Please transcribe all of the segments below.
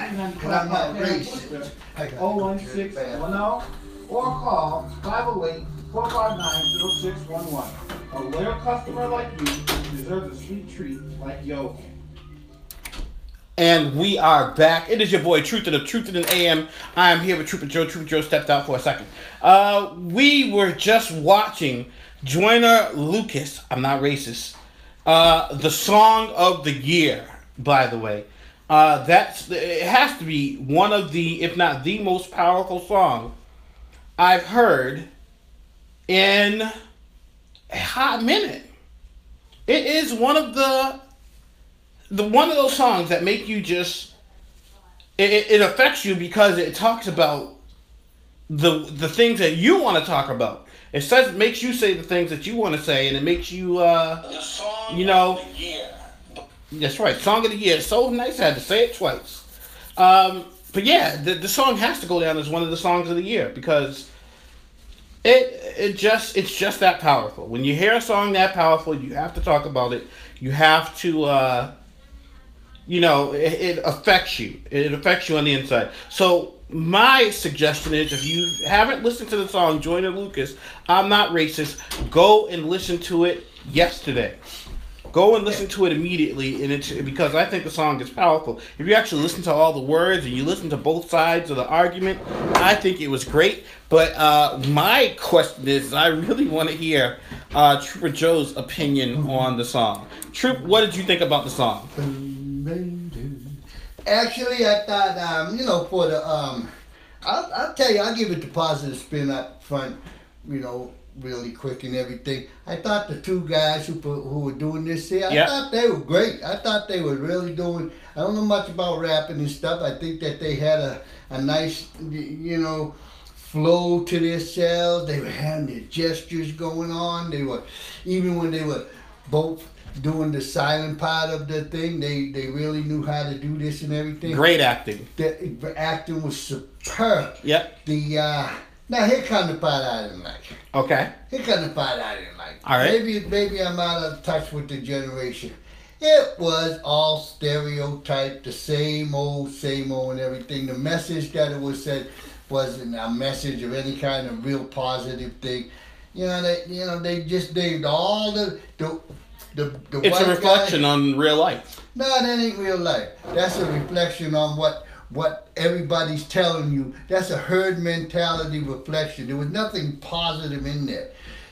and I'm not racist. 01610 or call 508-459-0611. A loyal customer like you deserves a sweet treat like yo. And we are back. It is your boy Truth in the AM. I am here with Trooper Joe. Trooper Joe stepped out for a second. We were just watching Joyner Lucas. I'm not racist. The song of the year, by the way. It has to be one of the, if not the most powerful song I've heard in a hot minute. It is one of one of those songs that make you just it affects you because it talks about the things that you want to talk about. It makes you say the things that you want to say, and it makes you the song of the year. That's right, song of the year. It's so nice I had to say it twice. But yeah, the song has to go down as one of the songs of the year because it's just that powerful. When you hear a song that powerful, you have to talk about it. You have to it affects you. It affects you on the inside. So my suggestion is, if you haven't listened to the song Joyner Lucas, I'm Not Racist, go and listen to it yesterday. Go and listen to it immediately, and it's because I think the song is powerful. If you actually listen to all the words and you listen to both sides of the argument, I think it was great. But my question is, I really want to hear Trooper Joe's opinion on the song. Troop, what did you think about the song? Actually, I thought, for the, I'll tell you, I'll give it the positive spin up front, really quick and everything. I thought the two guys who were doing this here, I thought they were great. I thought they were really doing, I don't know much about rapping and stuff. I think that they had a nice, flow to themselves. They were having their gestures going on. They were, even when they were both doing the silent part of the thing, they really knew how to do this and everything. Great acting. The acting was superb. Yep. Now here comes the part I didn't like. Okay. Here comes the part I didn't like. All right. Maybe I'm out of touch with the generation. It was all stereotyped, the same old and everything. The message that it was said wasn't a message of any kind of real positive thing. They just named all the it's a reflection on real life. No, that ain't real life. That's a reflection on what everybody's telling you. That's a herd mentality reflection. There was nothing positive in there.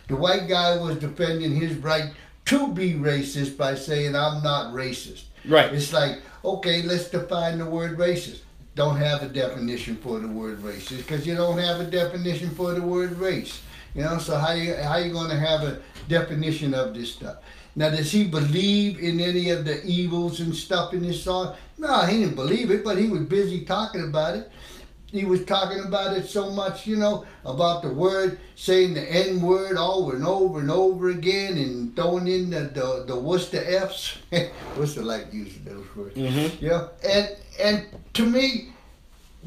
The white guy was defending his right to be racist by saying, I'm not racist. Right. It's like, okay, let's define the word racist. Don't have a definition for the word racist because you don't have a definition for the word race. So how you going to have a definition of this stuff? Now, does he believe in any of the evils and stuff in this song? No, he didn't believe it, but he was busy talking about it. He was talking about it so much, about the word, saying the N word over and over and over again and throwing in the Worcester F's. Worcester like using those words. Mm-hmm. Yeah. And to me,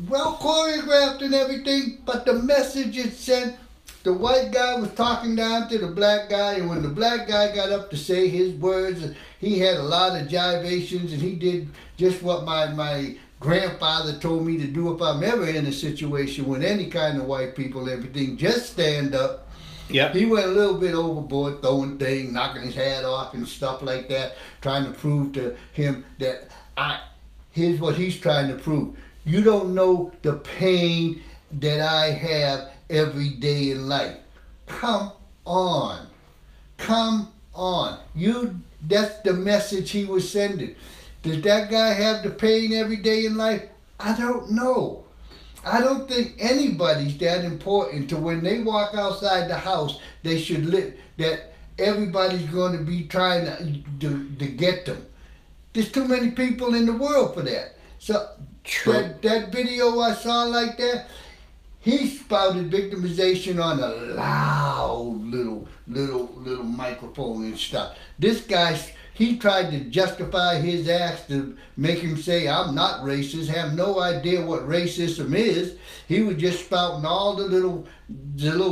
well choreographed and everything, but the message it sent, the white guy was talking down to the black guy, and when the black guy got up to say his words, he had a lot of gyrations, and he did just what my grandfather told me to do if I'm ever in a situation with any kind of white people and everything. Just stand up. Yep. He went a little bit overboard, throwing things, knocking his hat off and stuff like that, trying to prove to him that here's what he's trying to prove. You don't know the pain that I have every day in life. Come on. That's the message he was sending. Does that guy have the pain every day in life? I don't know. I don't think anybody's that important to when they walk outside the house, they should live, that everybody's going to be trying to get them. There's too many people in the world for that. So that video I saw like that, he spouted victimization on a loud little microphone and stuff. This guy, he tried to justify his acts to make him say, I'm not racist, have no idea what racism is. He was just spouting all the little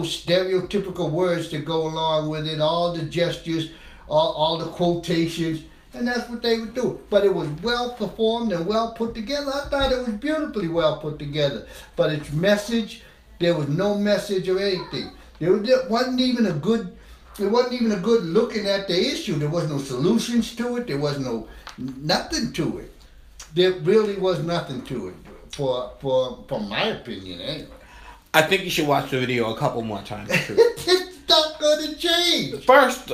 stereotypical words to go along with it, all the gestures, all the quotations. And that's what they would do. But it was well performed and well put together. I thought it was beautifully well put together. But its message, there was no message or anything. It wasn't even a good looking at the issue. There was no solutions to it. There was nothing to it. There really was nothing to it, from my opinion, anyway. I think you should watch the video a couple more times. It's not going to change. First,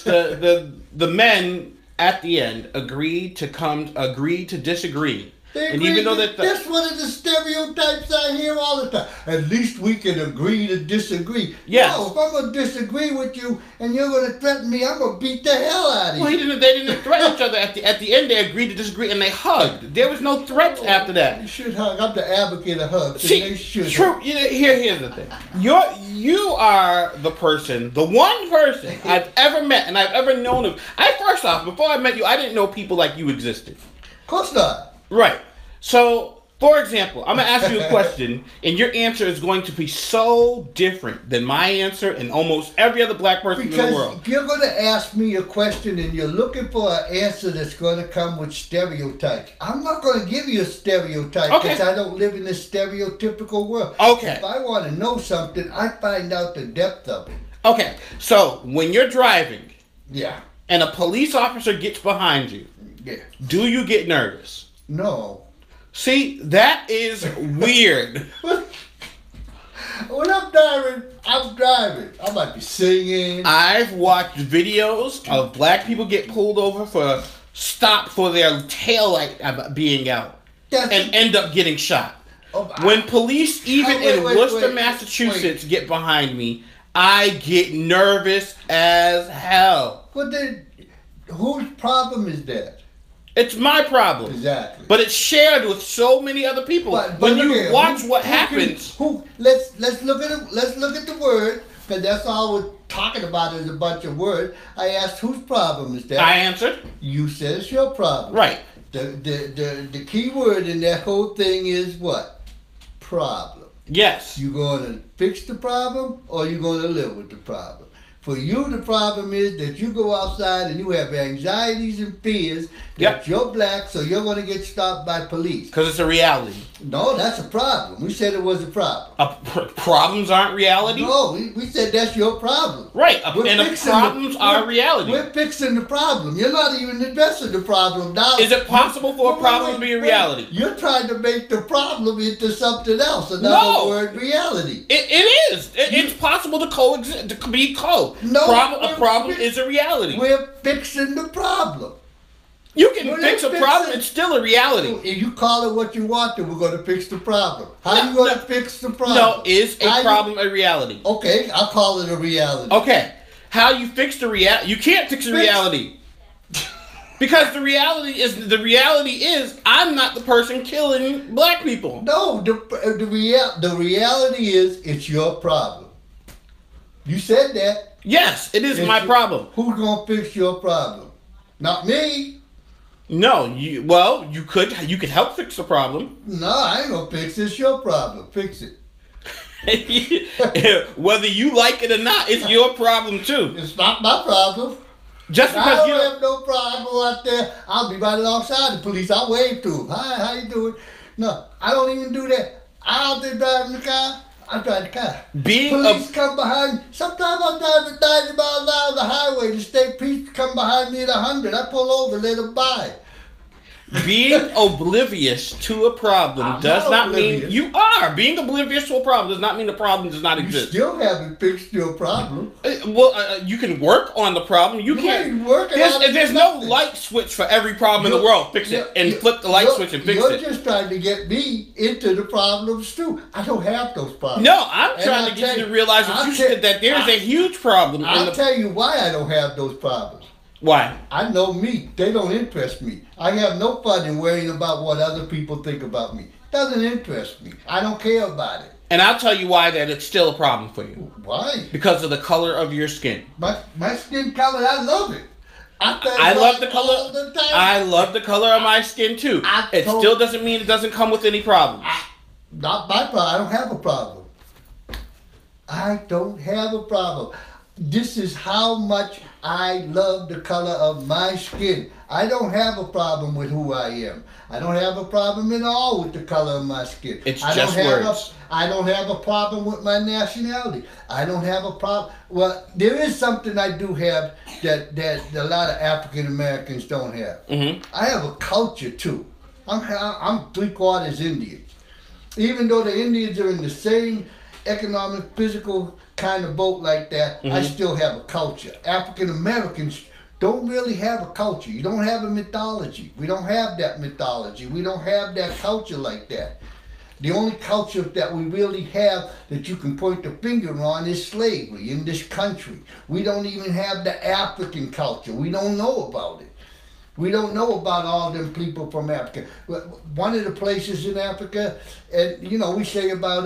the men at the end agreed to disagree. And even though that's one of the stereotypes I hear all the time. At least we can agree to disagree. Yes. No, if I'm going to disagree with you and you're going to threaten me, I'm going to beat the hell out of you. Well, they didn't threaten each other. At the end, they agreed to disagree and they hugged. There was no threats after that. You should hug. I'm the advocate of hugs. See, they should true. hug. Here's the thing. You are the one person I've ever met and I've ever known of. First off, before I met you, I didn't know people like you existed. Of course not. Right. So, for example, I'm going to ask you a question, and your answer is going to be so different than my answer and almost every other black person in the world. Because you're going to ask me a question, and you're looking for an answer that's going to come with stereotypes. I'm not going to give you a stereotype because I don't live in this stereotypical world. Okay. If I want to know something, I find out the depth of it. Okay. So, when you're driving, yeah, and a police officer gets behind you, yeah, do you get nervous? No. See, that is weird. When I'm driving. I might be singing. I've watched videos of black people get pulled over for their tail light being out and end up getting shot. When police, even in Worcester, Massachusetts, get behind me, I get nervous as hell. But then, whose problem is that? It's my problem. Exactly. But it's shared with so many other people. But when you watch what happens. Let's look at the word, because that's all we're talking about is a bunch of words. I asked whose problem is that? I answered. You said it's your problem. Right. The key word in that whole thing is what? Problem. Yes. You going to fix the problem or you going to live with the problem? For you, the problem is that you go outside and you have anxieties and fears that you're black, so you're going to get stopped by police. Because it's a reality. No, that's a problem. We said it was a problem. Problems aren't reality? No, we said that's your problem. Right, problems are reality. We're fixing the problem. You're not even addressing the problem now. Is it possible for a problem to be a reality? You're trying to make the problem into something else. Another word, reality. It is. It's possible to coexist, to be co. No, a problem is a reality. We're fixing the problem. You can fix a problem, it's still a reality. If you call it what you want to, we're going to fix the problem. How are you going to fix the problem? No, is a problem a reality? Okay, I'll call it a reality. Okay, how you fix the reality? You can't fix the reality. Because the reality is I'm not the person killing black people. No, the reality is it's your problem. You said that. Yes, it is my problem. Who's gonna fix your problem? Not me. No, you could help fix the problem. No, I ain't gonna fix it. It's your problem. Fix it. Whether you like it or not, it's your problem too. It's not my problem. Just because I don't have no problem out there. I'll be right alongside the police. I'll wave to them. Hi, how you doing? No, I don't even do that. I'm out there driving the car. I drive the car. Police come behind. Sometimes I'm driving 90 miles an hour on the highway. The state police come behind me at 100. I pull over, let them by. Being oblivious to a problem does not mean you are. Being oblivious to a problem does not mean the problem does not exist. You still haven't fixed your problem. You can work on the problem. You can't. There's no light switch for every problem in the world. Fix it and flip the light switch and fix it. You're just trying to get me into the problems too. I don't have those problems. No, I'm trying to get you to realize that there's a huge problem. I'll tell you why I don't have those problems. Why? I know me. They don't interest me. I have no fun in worrying about what other people think about me. Doesn't interest me. I don't care about it. And I'll tell you why that it's still a problem for you. Why? Because of the color of your skin. My skin color, I love it. I love the color. All the time. I love the color of my skin too. It still doesn't mean it doesn't come with any problems. Not my problem. I don't have a problem. I don't have a problem. This is how much I love the color of my skin. I don't have a problem with who I am. I don't have a problem at all with the color of my skin. It's I just don't have words. I don't have a problem with my nationality. I don't have a problem. Well, there is something I do have that a lot of African Americans don't have. Mm-hmm. I have a culture too. I'm 3/4 Indian. Even though the Indians are in the same economic, physical kind of boat like that, I still have a culture. African Americans don't really have a culture. You don't have a mythology. We don't have that mythology. We don't have that culture like that. The only culture that we really have that you can point the finger on is slavery in this country. We don't even have the African culture. We don't know about it. We don't know about all them people from Africa. One of the places in Africa, and we say about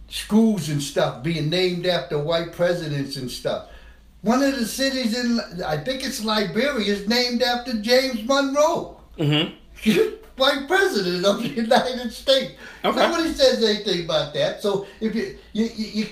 schools and stuff being named after white presidents and stuff. One of the cities I think it's Liberia, is named after James Monroe. Mm-hmm. White president of the United States. Okay. Nobody says anything about that. So if you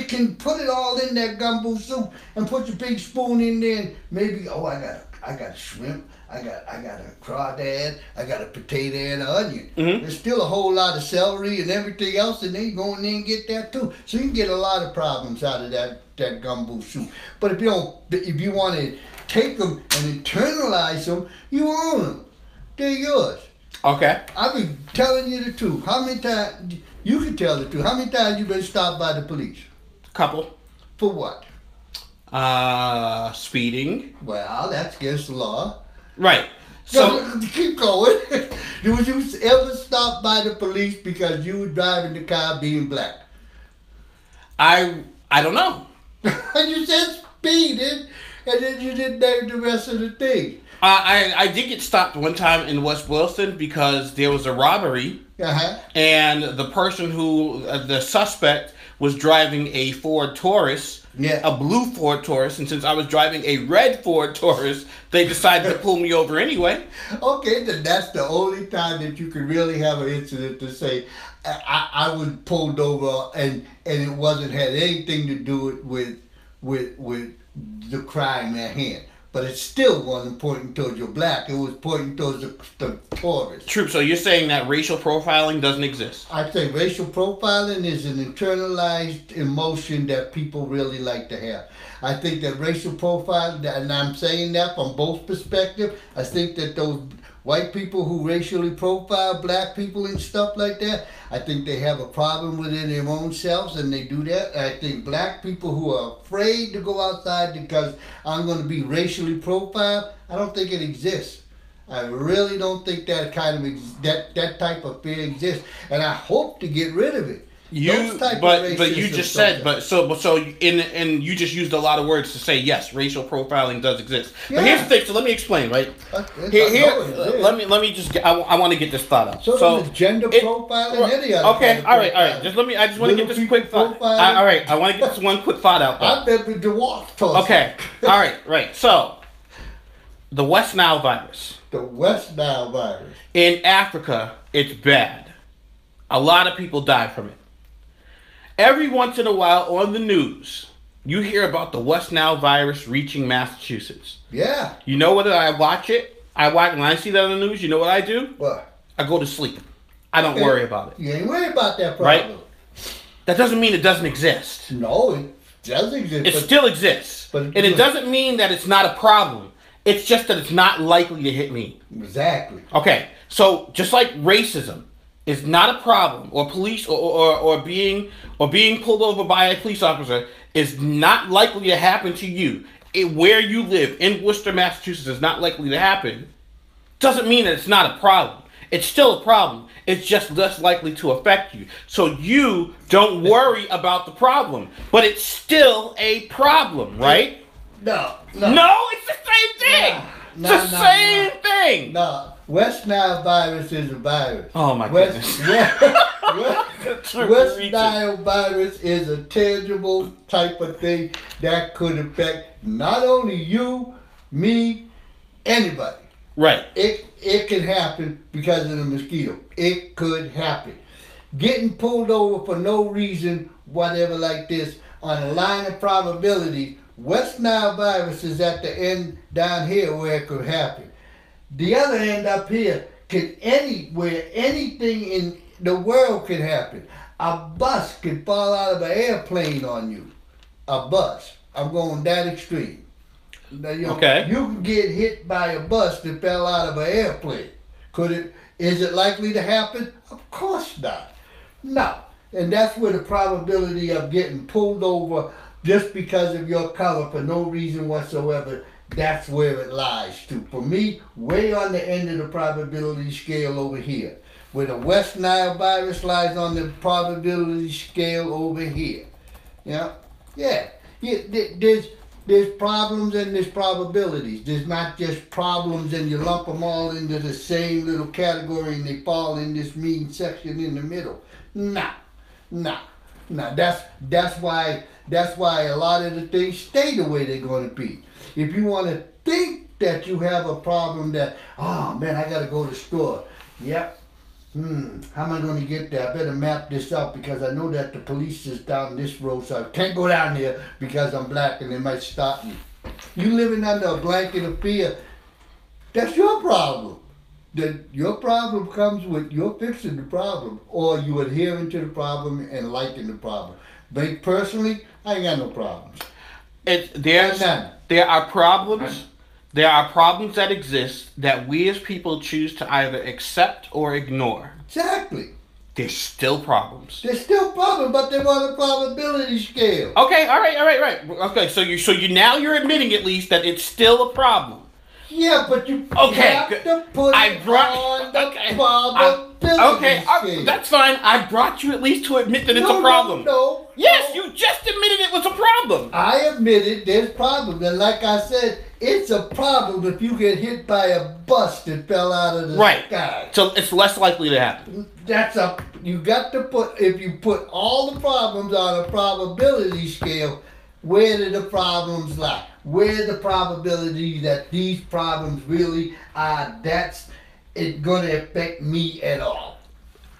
can put it all in that gumbo soup and put your big spoon in there and maybe I got shrimp, I got a crawdad, I got a potato and an onion. Mm-hmm. There's still a whole lot of celery and everything else, and they go in there and get that too. So you can get a lot of problems out of that gumbo soup. But if you want to take them and internalize them, you own them. They're yours. Okay. I've been telling you the truth. How many times, you can tell the truth, how many times you been stopped by the police? Couple. For what? Speeding. Well, that's against the law. Right. So keep going. Was you ever stopped by the police because you were driving the car being black? I don't know. And you said speeding, and then you didn't name the rest of the thing. I did get stopped one time in West Boylston because there was a robbery, and the person the suspect was driving a Ford Taurus, a blue Ford Taurus, and since I was driving a red Ford Taurus, they decided to pull me over anyway. Okay, then that's the only time that you could really have an incident to say, I was pulled over and it had anything to do with the crime at hand. But it still wasn't pointing towards your black. It was pointing towards the Taurus. True. So you're saying that racial profiling doesn't exist? I think racial profiling is an internalized emotion that people really like to have. I think that racial profiling, and I'm saying that from both perspectives, I think that those white people who racially profile black people and stuff like that, I think they have a problem within their own selves and they do that. I think black people who are afraid to go outside because I'm going to be racially profiled, I don't think it exists. I really don't think that that type of fear exists, and I hope to get rid of it. But you just said you just used a lot of words to say yes, racial profiling does exist. Yeah. But here's the thing. So let me explain, right? Let me just. I want to get this thought out. So gender profiling, any other. Okay, all right. I just want to get this quick thought. All right, I want to get this one quick thought out. I've been with the walk talk. Okay, all right. So the West Nile virus. The West Nile virus. In Africa, it's bad. A lot of people die from it. Every once in a while on the news, you hear about the West Nile virus reaching Massachusetts. Yeah. You know what? I watch it. When I see that on the news, you know what I do? What? I go to sleep. I don't worry about it. You ain't worried about that problem. Right? That doesn't mean it doesn't exist. No, it does exist. It still exists. And it doesn't mean that it's not a problem. It's just that it's not likely to hit me. Exactly. Okay. So just like racism is not a problem, or police or being pulled over by a police officer is not likely to happen to you. Where you live in Worcester, Massachusetts is not likely to happen. Doesn't mean that it's not a problem. It's still a problem. It's just less likely to affect you. So you don't worry about the problem, but it's still a problem, right? No, it's the same thing. It's the same thing. No. West Nile virus is a virus. Oh my goodness. West Nile virus is a tangible type of thing that could affect not only you, me, anybody. Right. It can happen because of the mosquito. It could happen. Getting pulled over for no reason, whatever like this, on a line of probability, West Nile virus is at the end down here where it could happen. The other end up here could anywhere, anything in the world could happen. A bus could fall out of an airplane on you. A bus. I'm going that extreme. Now, Okay. You can get hit by a bus that fell out of an airplane. Could it? Is it likely to happen? Of course not. No. And that's where the probability of getting pulled over just because of your color for no reason whatsoever, that's where it lies to. For me, way on the end of the probability scale over here. Where the West Nile virus lies on the probability scale over here. Yeah. There's problems and there's probabilities. There's not just problems and you lump them all into the same little category and they fall in this mean section in the middle. Nah. That's why a lot of the things stay the way they're going to be. If you want to think that you have a problem that, oh man, I got to go to the store. Yep. How am I going to get there? I better map this out because I know that the police is down this road, so I can't go down there because I'm black and they might stop me. You living under a blanket of fear, that's your problem. Your problem comes with you're fixing the problem or you adhering to the problem and liking the problem. But personally, I ain't got no problems. There are problems. There are problems that exist that we as people choose to either accept or ignore. Exactly. There's still problems. There's still problems, but they're on a probability scale. Okay, all right. Okay, so you're admitting at least that it's still a problem. Yeah, but you have to put it on the probability scale. That's fine. I brought you at least to admit that it's a problem. Yes, you just admitted it was a problem. I admitted there's problems, and like I said, it's a problem if you get hit by a bus that fell out of the sky. So it's less likely to happen. You got to if you put all the problems on a probability scale, where do the problems lie? Where the probability that these problems really are, that's it going to affect me at all.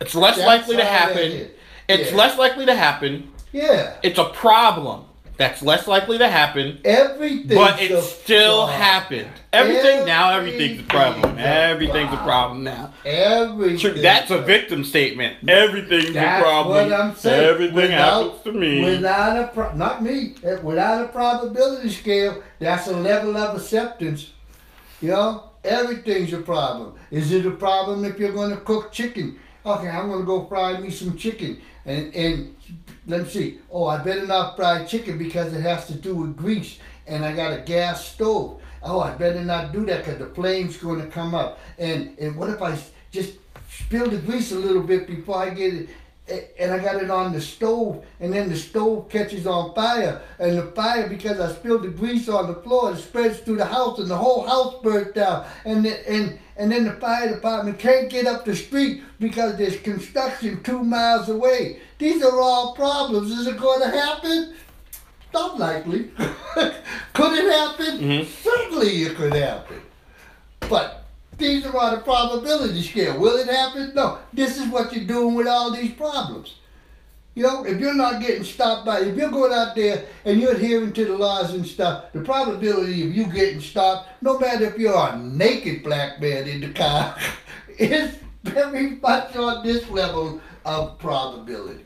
It's less likely to happen. It's less likely to happen. Yeah. It's a problem. That's less likely to happen. Everything. But it still happened. Everything's a problem. Everything's a problem now. Everything. That's a victim statement. Everything's a problem. What I'm saying. Everything happens to me. Not me. Without a probability scale, that's a level of acceptance. Everything's a problem. Is it a problem if you're going to cook chicken? Okay, I'm going to go fry me some chicken. And let me see. Oh, I better not fry chicken because it has to do with grease. And I got a gas stove. Oh, I better not do that because the flame's going to come up. And what if I just spill the grease a little bit before I get it? And I got it on the stove, and then the stove catches on fire, and the fire, because I spilled the grease on the floor, it spreads through the house, and the whole house burnt down, and then the fire department can't get up the street because there's construction 2 miles away. These are all problems. Is it going to happen? Not likely. Could it happen? Mm-hmm. Certainly it could happen. But these are on a probability scale. Will it happen? No. This is what you're doing with all these problems. If you're not getting stopped if you're going out there and you're adhering to the laws and stuff, the probability of you getting stopped, no matter if you're a naked black man in the car, is very much on this level of probability.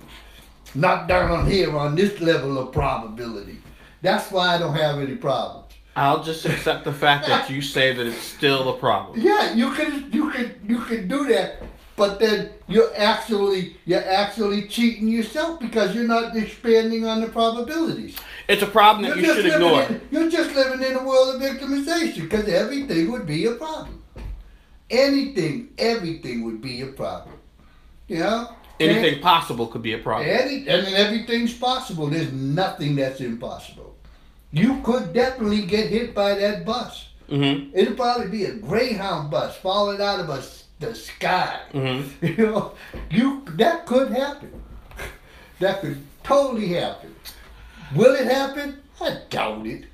Not down on here on this level of probability. That's why I don't have any problems. I'll just accept the fact that you say that it's still a problem. Yeah, you can do that, but then you're actually cheating yourself because you're not expanding on the probabilities. It's a problem that you should ignore. You're just living in a world of victimization because everything would be a problem. Everything would be a problem. Anything possible could be a problem. And everything's possible. There's nothing that's impossible. You could definitely get hit by that bus. Mm-hmm. It'll probably be a Greyhound bus falling out of the sky. Mm-hmm. That could happen. That could totally happen. Will it happen? I doubt it.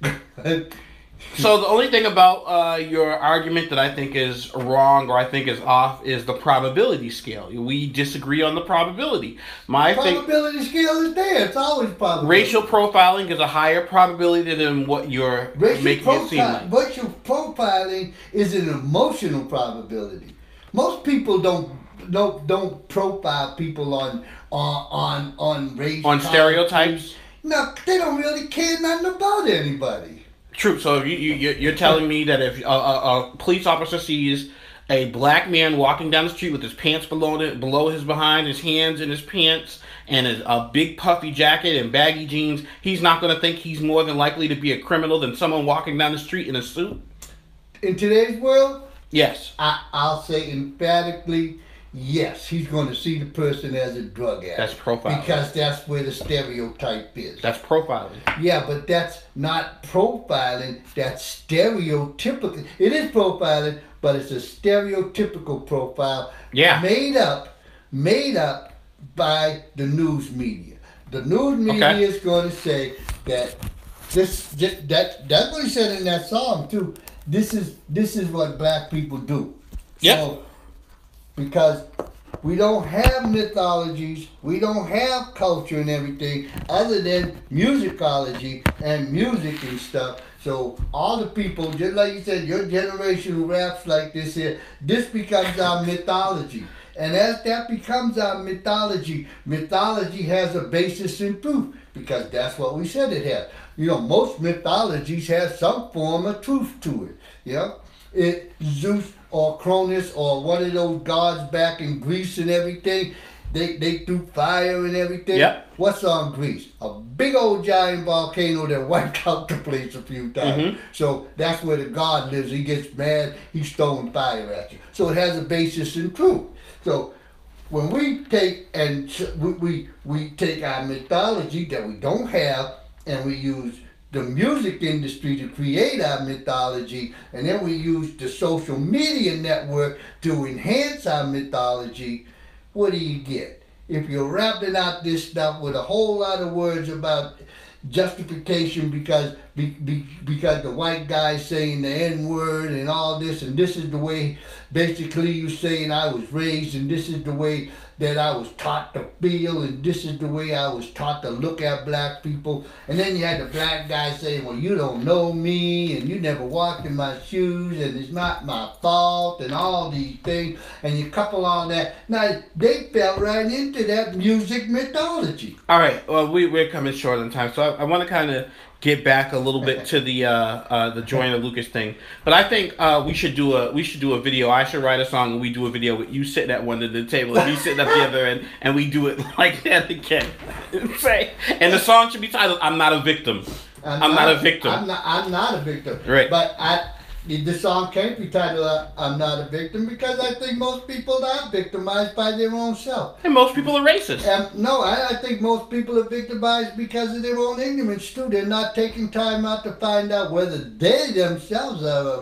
So the only thing about your argument that I think is wrong or I think is off is the probability scale. We disagree on the probability. Probability scale is there. It's always probability. Racial profiling is a higher probability than what you're making it seem like. Racial profiling is an emotional probability. Most people don't profile people on race. On stereotypes? No, they don't really care nothing about anybody. True. So you're telling me that if a police officer sees a black man walking down the street with his pants below his behind, his hands in his pants, and a big puffy jacket and baggy jeans, he's not going to think he's more than likely to be a criminal than someone walking down the street in a suit? In today's world? Yes. I'll say emphatically, yes. He's going to see the person as a drug addict. That's profiling. Because that's where the stereotype is. That's profiling. Yeah, but that's not profiling. That's stereotypical. It is profiling, but it's a stereotypical profile. Yeah. Made up by the news media. The news media is going to say that that's what he said in that song too. This is what black people do. Yep. So, because we don't have mythologies, we don't have culture and everything other than musicology and music and stuff. So all the people, just like you said, your generation who raps like this here, this becomes our mythology. And as that becomes our mythology, mythology has a basis in truth, because that's what we said it has. You know, most mythologies have some form of truth to it. Yeah, Zeus or Cronus or one of those gods back in Greece and everything, they threw fire and everything. Yep. What's on Greece? A big old giant volcano that wiped out the place a few times. Mm-hmm. So that's where the god lives. He gets mad, he's throwing fire at you. So it has a basis in truth. So when we take and we take our mythology that we don't have, and we use the music industry to create our mythology, and then we use the social media network to enhance our mythology, what do you get? If you're rapping out this stuff with a whole lot of words about justification because the white guy's saying the N-word and all this, and this is the way basically you saying I was raised, and this is the way that I was taught to feel, and this is the way I was taught to look at black people. And then you had the black guy saying, well, you don't know me, and you never walked in my shoes, and it's not my fault, and all these things. And you couple all that. Now, they fell right into that music mythology. All right. Well, we're coming short on time, so I want to kind of get back a little bit to the Joyner Lucas thing, but I think we should do a video. I should write a song and we do a video with you sitting at one end of the table and me sitting at the other end, and we do it like that again. And the song should be titled "I'm Not a Victim." I'm not a victim. I'm not a victim. Right. But the song can't be titled "I'm Not a Victim" because I think most people are victimized by their own self. And most people are racist. No, I think most people are victimized because of their own ignorance too. They're not taking time out to find out whether they themselves are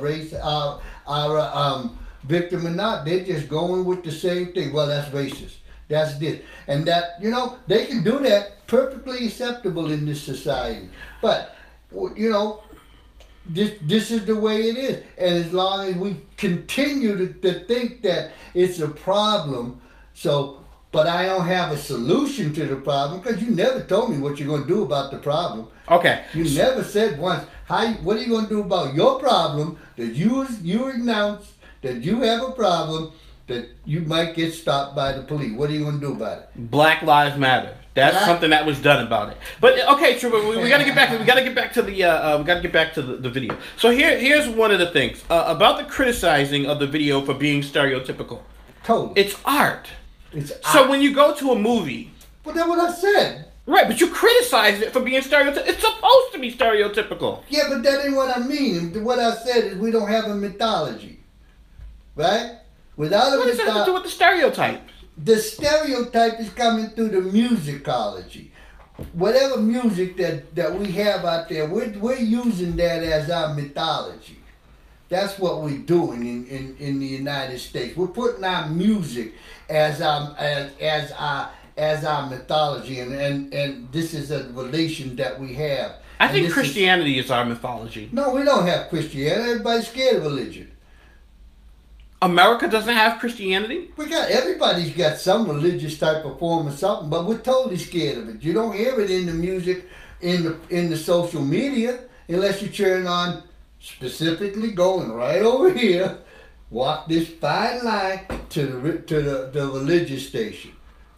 a victim or not. They're just going with the same thing. Well, that's racist. That's this. And that, they can do that perfectly acceptable in this society. But, this is the way it is. And as long as we continue to think that it's a problem, but I don't have a solution to the problem, because you never told me what you're going to do about the problem. Okay. You never said once, what are you going to do about your problem that you announced that you have a problem that you might get stopped by the police? What are you going to do about it? Black Lives Matter. That's something that was done about it. But okay, true. But we got to get back to the video. So here's one of the things about the criticizing of the video for being stereotypical. Totally. It's art. So when you go to a movie, but that's what I said. Right, but you criticize it for being stereotypical. It's supposed to be stereotypical. Yeah, but that ain't what I mean. What I said is we don't have a mythology, right? Without a what does that have to do with the stereotype? The stereotype is coming through the musicology. Whatever music that we have out there, we're using that as our mythology. That's what we're doing in the United States. We're putting our music as our mythology, and this is a relation that we have. I think Christianity is our mythology. No, we don't have Christianity. Everybody's scared of religion. America doesn't have Christianity? Everybody's got some religious type of form or something, but we're totally scared of it. You don't hear it in the music, in the social media, unless you turn on, specifically going right over here, walk this fine line to the religious station.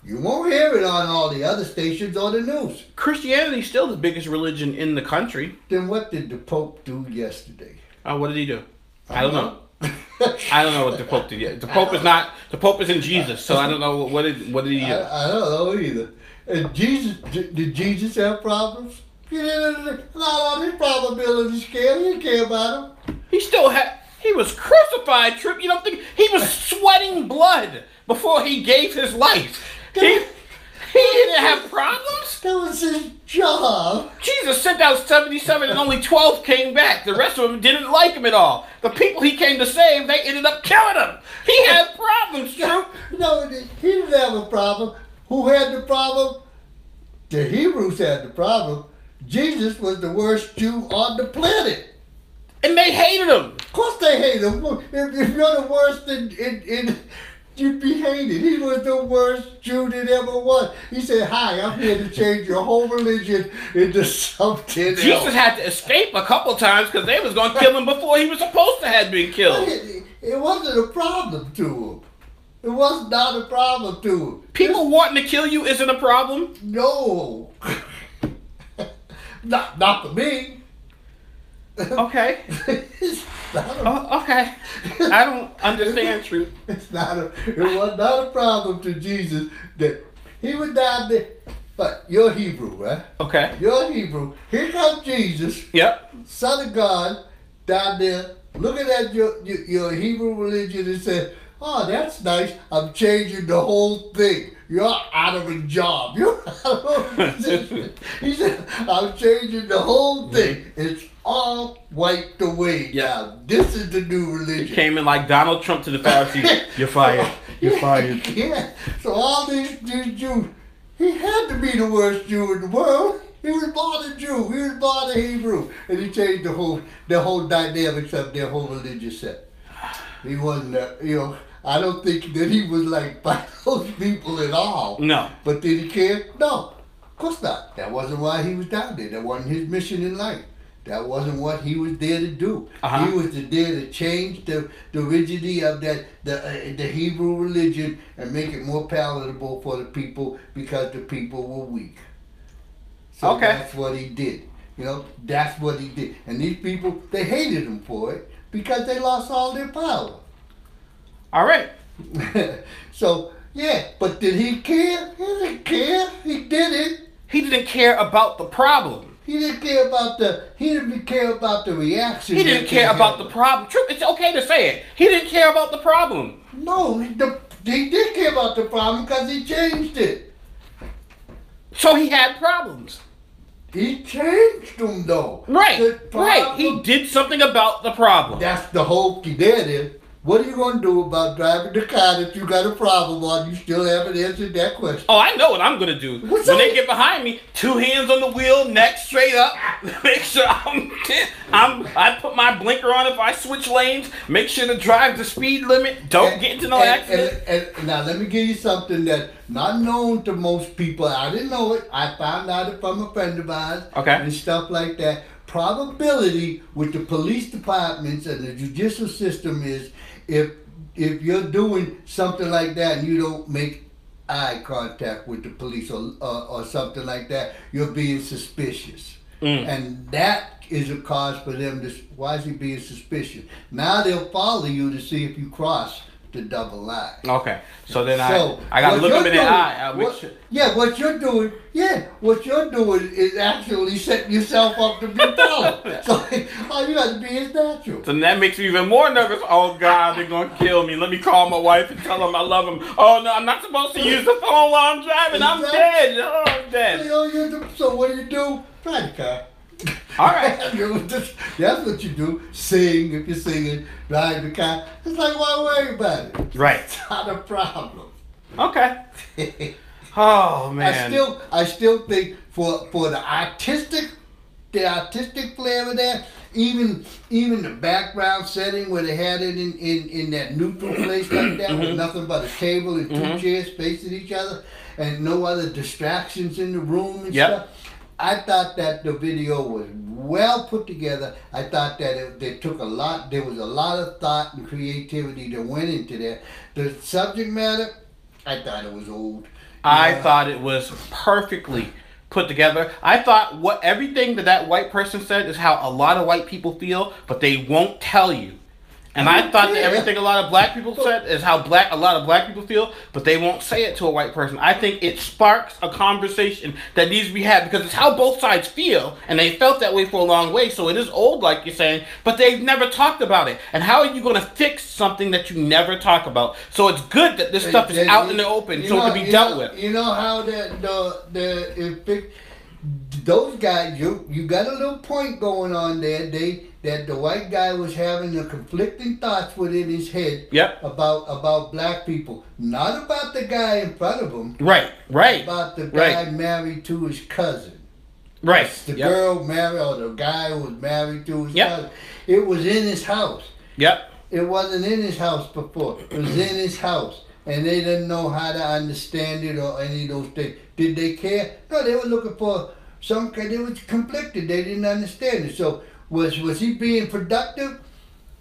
You won't hear it on all the other stations or the news. Christianity is still the biggest religion in the country. Then what did the Pope do yesterday? What did he do? I don't know. I don't know what the Pope did yet. The Pope is not. The Pope is in Jesus, so I don't know what did he do. I don't know either. And did Jesus have problems? Not on his probability scale. He didn't care about him. He was crucified. Trip. You don't think he was sweating blood before he gave his life? He didn't have problems. That was his job. Jesus sent out 77 and only 12 came back. The rest of them didn't like him at all. The people he came to save, they ended up killing him. He had problems, True. No, he didn't have a problem. Who had the problem? The Hebrews had the problem. Jesus was the worst Jew on the planet. And they hated him. Of course they hated him. If you're the worst you'd be hated. He was the worst Jew that ever was. He said, "Hi, I'm here to change your whole religion into something else." Jesus had to escape a couple times because they was going to kill him before he was supposed to have been killed. It wasn't a problem to him. It was not a problem to him. People wanting to kill you isn't a problem? No. Not for me. Okay. Okay. I don't understand, Truth. It was not a problem to Jesus that he was down there. But you're Hebrew, right? Okay. You're Hebrew. Here comes Jesus. Yep. Son of God, down there, looking at your Hebrew religion and said, "Oh, that's nice. I'm changing the whole thing. You're out of a job. You're out of a position." He said, "I'm changing the whole thing. It's all wiped away now. This is the new religion." He came in like Donald Trump to the Pharisees. You're fired. You're fired. Yeah. So all these Jews, he had to be the worst Jew in the world. He was born a Jew. He was born a Hebrew. And he changed the whole dynamics of their whole religious set. He wasn't, I don't think that he was like by those people at all. No. But did he care? No. Of course not. That wasn't why he was down there. That wasn't his mission in life. That wasn't what he was there to do. He was there to change the rigidity of the Hebrew religion and make it more palatable for the people because the people were weak. So that's what he did. That's what he did. And these people, they hated him for it because they lost all their power. All right. So, yeah, but did he care? He didn't care. He did it. He didn't care about the problem. He didn't care about the reaction. He didn't care about the problem. True, it's okay to say it. He didn't care about the problem. No, he did care about the problem because he changed it. So he had problems. He changed them though. Right, right. He did something about the problem. That's the whole key. There it is. What are you going to do about driving the car that you got a problem on? You still haven't answered that question. Oh, I know what I'm going to do. When they get behind me, 2 hands on the wheel, neck straight up. Make sure I put my blinker on if I switch lanes. Make sure to drive the speed limit. Don't get into no accident. And now let me give you something that's not known to most people. I didn't know it. I found out it from a friend of mine. Okay. And stuff like that. Probability with the police departments and the judicial system is if you're doing something like that and you don't make eye contact with the police or something like that, you're being suspicious. And that is a cause for them to, why is he being suspicious? Now they'll follow you to see if you cross the double line. Okay. So then I got to look them in the eye. What you're doing is actually setting yourself up to be followed. So all you got to be is natural. So that makes me even more nervous. Oh God, they're going to kill me. Let me call my wife and tell them I love them. Oh no, I'm not supposed to use the phone while I'm driving. I'm dead. Oh, I'm dead. So what do? Drive the car. All right. That's what you do. Sing if you're singing. Drive the car. It's like, why worry about it? Right. It's not a problem. Okay. Oh man. I still think for the artistic the artistic flair of that, even the background setting where they had it in that neutral place like that, with nothing but a table and two chairs facing each other, and no other distractions in the room and stuff. I thought that the video was well put together. I thought that they took a lot. There was a lot of thought and creativity that went into that. The subject matter, I thought it was old. I thought it was perfectly put together. I thought everything that white person said is how a lot of white people feel, but they won't tell you. And I thought that everything a lot of black people said is how a lot of black people feel, but they won't say it to a white person. I think it sparks a conversation that needs to be had because it's how both sides feel, and they felt that way for a long way. So it is old, like you're saying, but they've never talked about it. And how are you going to fix something that you never talk about? So it's good that this stuff is out in the open, so it can be dealt with. You know how those guys, you got a little point going on there. That the white guy was having the conflicting thoughts within his head about black people, not about the guy in front of him. Right. About the guy married to his cousin. Right. The girl married, or the guy who was married to his cousin. It was in his house. Yep. It wasn't in his house before. It was in his house. And they didn't know how to understand it or any of those things. Did they care? No, they were looking for some kind. They were conflicted. They didn't understand it. So was he being productive?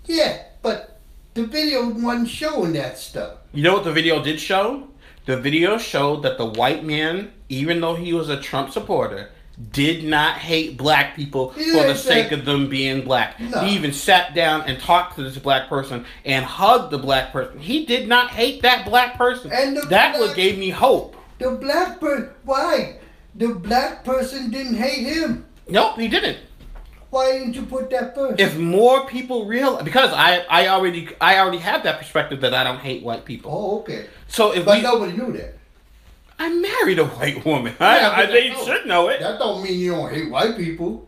Yeah, but the video wasn't showing that stuff. You know what the video did show? The video showed that the white man, even though he was a Trump supporter, did not hate black people for the sake of them being black. No. He even sat down and talked to this black person and hugged the black person. He did not hate that black person. And that what gave me hope. The black person, why? The black person didn't hate him. Nope, he didn't. Why didn't you put that first? If more people realize, because I already have that perspective that I don't hate white people. Oh, okay. So but nobody knew that. I married a white woman. They should know it. That don't mean you don't hate white people.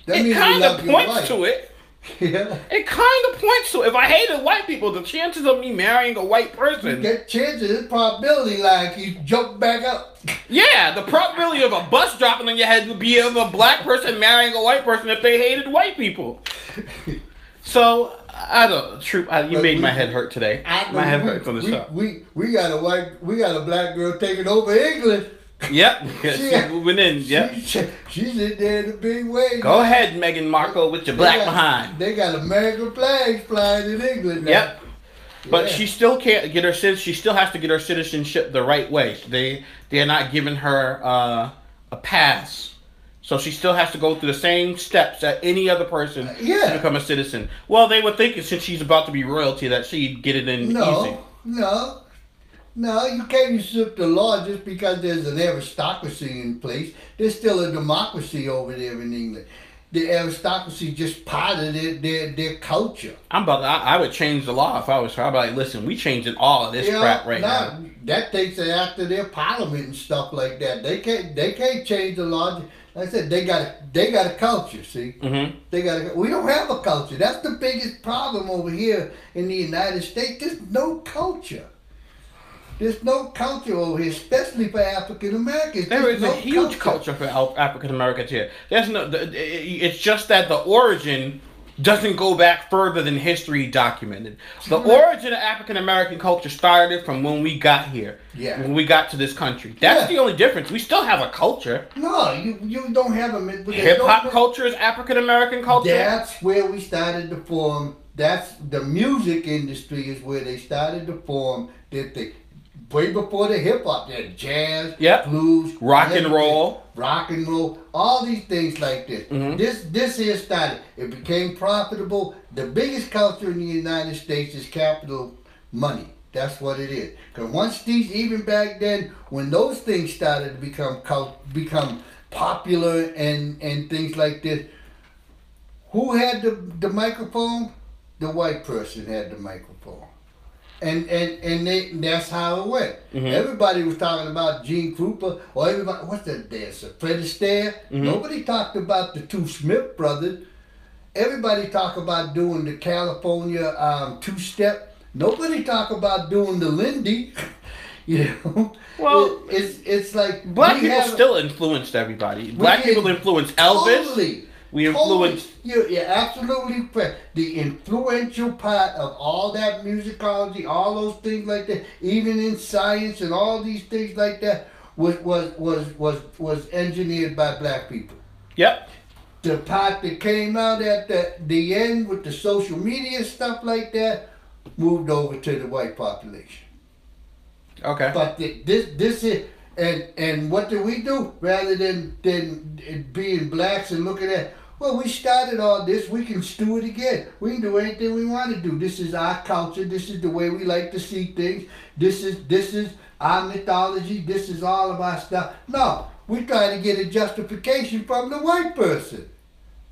That it kind of points to it. Yeah. It kind of points to it. If I hated white people, the chances of me marrying a white person. You get chances, probability like you jump back up. Yeah, the probability of a bus dropping on your head would be of a black person marrying a white person if they hated white people. So I don't. You made my head hurt today. My head hurts on the show. We got a black girl taking over England. Yep, she's moving in. Yep, she's in there in a big way. Go ahead, Meghan Markle, with your black behind. They got American flags flying in England now. Yep, but she still can't get her. She still has to get her citizenship the right way. They're not giving her a pass, so she still has to go through the same steps that any other person to become a citizen. Well, they were thinking since she's about to be royalty that she'd get it in easy. No, you can't usurp the law just because there's an aristocracy in place. There's still a democracy over there in England. The aristocracy just part of their culture. I would change the law if I was her. I'd be like, listen, we changing all of this crap right now. That takes it after their parliament and stuff like that. They can't change the law. Like I said, they got a culture. See, we don't have a culture. That's the biggest problem over here in the United States. There's no culture. There's no culture over here, especially for African Americans. There is a huge culture for African Americans here. It's just that the origin doesn't go back further than history documented. The origin of African American culture started from when we got here. Yeah. When we got to this country. That's the only difference. We still have a culture. No, you don't have a... Hip hop culture is African American culture. That's where we started to form. That's the music industry is where they started to form. Way before the hip hop, they had jazz, blues, rock and roll, all these things like this. This here started. It became profitable. The biggest culture in the United States is capital money. That's what it is. Because once even back then, when those things started to become popular and things like this, who had the microphone? The white person had the microphone. And that's how it went. Everybody was talking about Gene Krupa or everybody. What's that dancer? Fred Astaire. Nobody talked about the two Smith brothers. Everybody talked about doing the California two-step. Nobody talked about doing the Lindy. You know, Well, it's like black people still influenced everybody. Black people influenced Elvis. Totally. We influenced. You're absolutely correct. The influential part of all that musicology, all those things like that, even in science and all these things like that, was engineered by black people. Yep. The part that came out at the end with the social media stuff like that moved over to the white population. Okay. But this is and what do we do rather than being blacks and looking at, well, we started all this, we can do it again. We can do anything we want to do. This is our culture. This is the way we like to see things. This is our mythology. This is all of our stuff. No, we try to get a justification from the white person.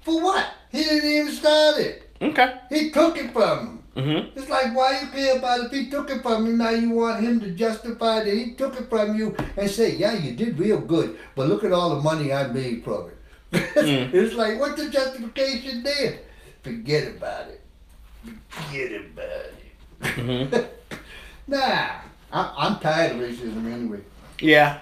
For what? He didn't even start it. Okay. He took it from him. Mm-hmm. It's like, why you care about it? If he took it from you, now you want him to justify that he took it from you and say, yeah, you did real good, but look at all the money I made from it. It's like, what's the justification there? Forget about it. Forget about it. Mm-hmm. Nah, I'm tired of racism anyway. Yeah.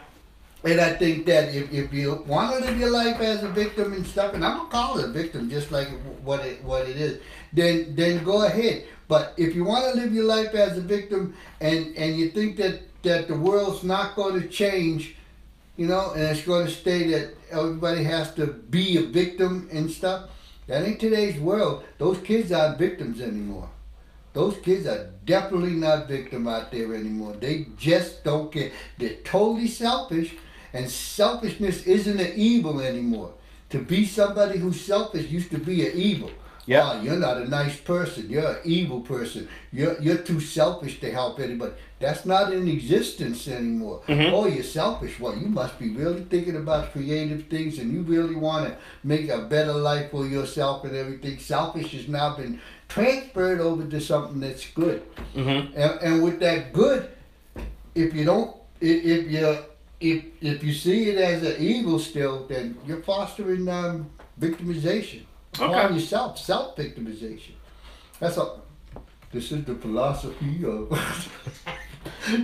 And I think that if you want to live your life as a victim and stuff, and I'm gonna call it a victim just like what it is, then go ahead. But if you want to live your life as a victim and you think that the world's not going to change, you know, and it's going to stay that everybody has to be a victim and stuff, that ain't today's world. Those kids aren't victims anymore. Those kids are definitely not victim out there anymore. They just don't care. They're totally selfish, and selfishness isn't an evil anymore. To be somebody who's selfish used to be an evil. Yeah. Oh, you're not a nice person. You're an evil person. You're too selfish to help anybody. That's not in existence anymore. Mm-hmm. Oh, you're selfish. Well, you must be really thinking about creative things, and you really want to make a better life for yourself and everything. Selfish has now been transferred over to something that's good. Mm-hmm. And with that good, if you don't, if you see it as an evil still, then you're fostering victimization. Okay. Yourself, self-victimization. That's all. This is the philosophy of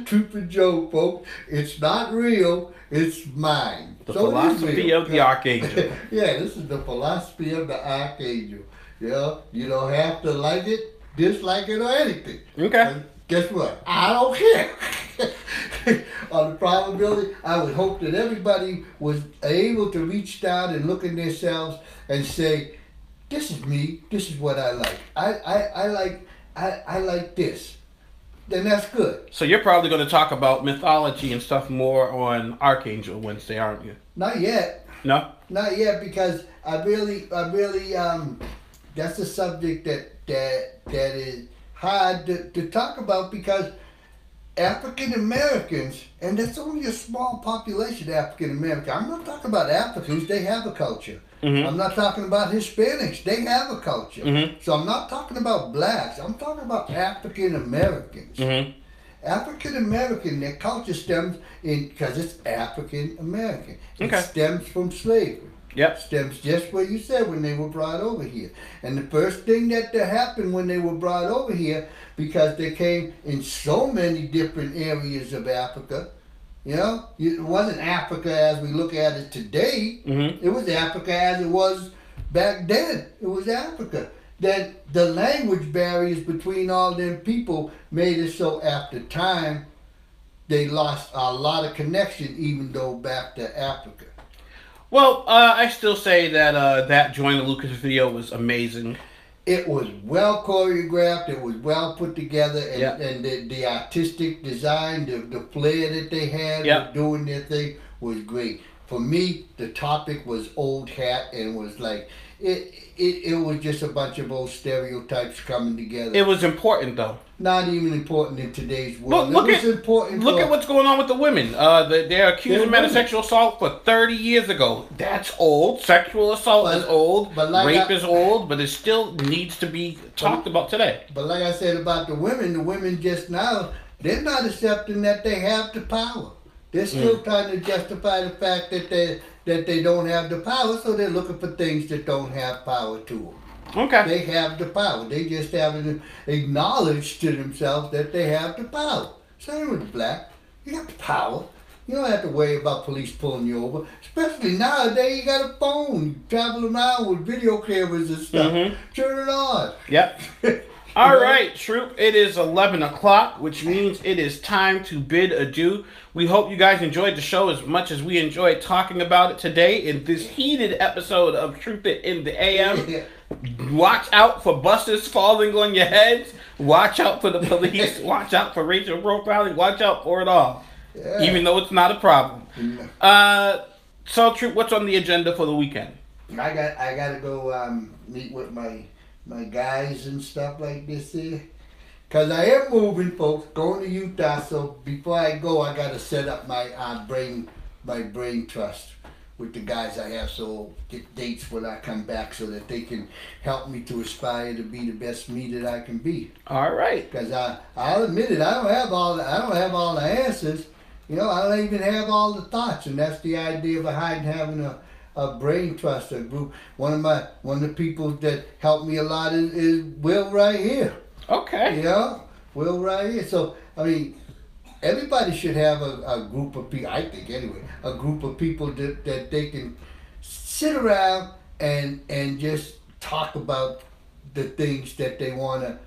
Truth and Joe, folks. It's not real. It's mine. The philosophy of the Archangel. Yeah, this is the philosophy of the Archangel. You don't have to like it, dislike it, or anything. Okay. And guess what? I don't care. On the probability, I would hope that everybody was able to reach down and look in themselves and say, this is me. This is what I like. I like this. Then that's good. So you're probably going to talk about mythology and stuff more on Archangel Wednesday, aren't you? Not yet. No? Not yet, because I really that's a subject that is hard to talk about, because African Americans, and that's only a small population, African American. I'm not talking about Africans, they have a culture. Mm-hmm. I'm not talking about Hispanics, they have a culture. Mm-hmm. So I'm not talking about blacks, I'm talking about African Americans. Mm-hmm. African American, their culture stems because it's African American. Okay. It stems from slavery. Yep. Stems just what you said when they were brought over here. And the first thing that happened when they were brought over here, because they came in so many different areas of Africa, you know, it wasn't Africa as we look at it today. Mm-hmm. It was Africa as it was back then. It was Africa. Then the language barriers between all them people made it so after time they lost a lot of connection, even though back to Africa. Well, I still say that that Joyner Lucas video was amazing. It was well choreographed. It was well put together, and, yep. and the artistic design, the flair that they had yep. with doing their thing was great. For me, the topic was old hat, and was like it was just a bunch of old stereotypes coming together. It was important, though. Not even important in today's world. Look at what's going on with the women. They're accusing men of sexual assault for 30 years ago. That's old. Sexual assault is old. Rape is old, but it still needs to be talked about today. But like I said about the women just now, they're not accepting that they have the power. They're still trying to justify the fact that they don't have the power, so they're looking for things that don't have power to them. Okay. They have the power. They just haven't acknowledged to themselves that they have the power. Same with the black. You got the power. You don't have to worry about police pulling you over. Especially nowadays, you got a phone. You travel around with video cameras and stuff. Turn it on. Yep. All right, Troop. It is 11 o'clock, which means it is time to bid adieu. We hope you guys enjoyed the show as much as we enjoyed talking about it today in this heated episode of Troop It in the AM. Watch out for buses falling on your heads. Watch out for the police. Watch out for racial profiling. Watch out for it all. Yeah. Even though it's not a problem. So, Troop, what's on the agenda for the weekend? I got to go meet with my guys and stuff like this here. Because I am moving, folks, going to Utah. So before I go, I got to set up my brain trust with the guys I have. So get dates when I come back so that they can help me to aspire to be the best me that I can be. All right. Because I'll admit it, I don't have all the answers. You know, I don't even have all the thoughts. And that's the idea behind having a brain trust, a group. One of the people that helped me a lot is Will right here. Okay. You know, Will right here. So I mean, everybody should have a group of people. I think anyway, a group of people that they can sit around and just talk about the things that they wanna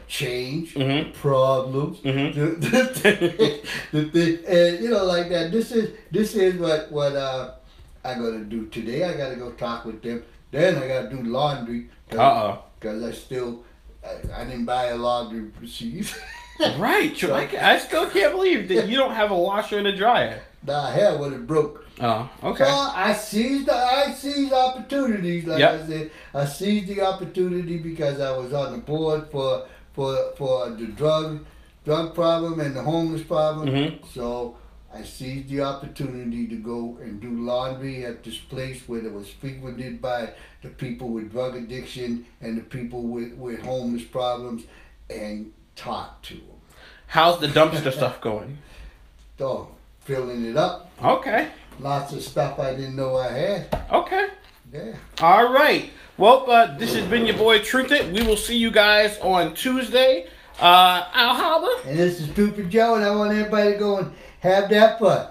change, problems, the thing, and you know, like that. This is what I gotta do today. I gotta go talk with them. Then I gotta do laundry. Because I didn't buy a laundry machine. Right. So, I still can't believe that you don't have a washer and a dryer. Nah, hell, when it broke. Oh, okay. So I seized opportunities. Like I said, I seized the opportunity because I was on the board for the drug problem and the homeless problem. So I seized the opportunity to go and do laundry at this place where it was frequented by the people with drug addiction and the people with homeless problems, and talk to them. How's the dumpster stuff going? So, filling it up. Okay. Lots of stuff I didn't know I had. Okay. Yeah. All right. Well, this has been your boy Truth It. We will see you guys on Tuesday. I'll holler. And this is Stupid Joe, and I want everybody to go and have that fun.